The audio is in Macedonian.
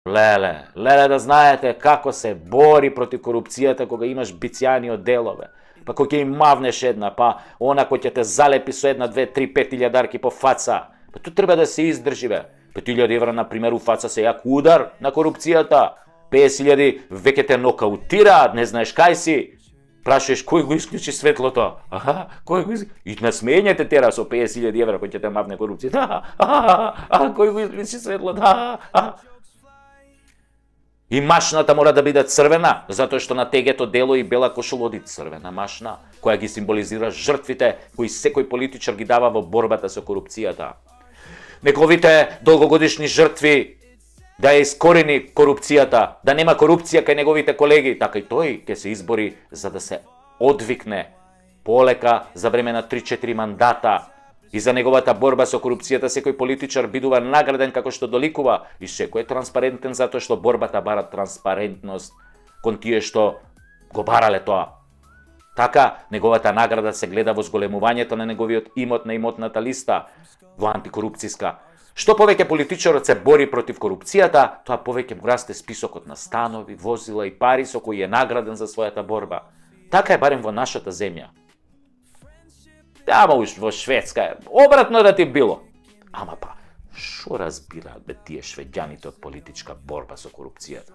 Леле да знаете како се бори против корупцијата кога имаш бицјани од делове. Па кој ќе им мавнеш една, па она кој ќе те залепи со една, две, три, 5.000 дарки по фаца. Па тоа треба да се издржи, бе. 5.000 евра, например, у фаца се јак удар на корупцијата. 50.000 веќе те нокаутираат, не знаеш кај си. Прашуваш кој го исклучи светлото? Кој го исклучи? И насмењате тера со 50.000 евра кој ќе те мавне корупцијата. Кој го исклучи светлото? И машната мора да биде црвена, затоа што на тегето дело и бела кошула оди црвена машна, која ги символизира жртвите кои секој политичар ги дава во борбата со корупцијата. Неговите долгогодишни жртви да ја искорени корупцијата, да нема корупција кај неговите колеги, така и тој ќе се избори за да се одвикне полека за време на 3-4 мандата. И за неговата борба со корупцијата секој политичар бидува награден како што доликува и секој е транспарентен затоа што борбата бара транспарентност кон тие што го барале тоа. Така, неговата награда се гледа во зголемувањето на неговиот имот на имотната листа во антикорупцијска. Што повеќе политичарот се бори против корупцијата, тоа повеќе му расте списокот на станови, возила и пари со кои е награден за својата борба. Така е барем во нашата земја. Ама во Шведска обратно да ти било. Ама па, шо разбираат бе тие швеѓаните од политичка борба со корупцијата?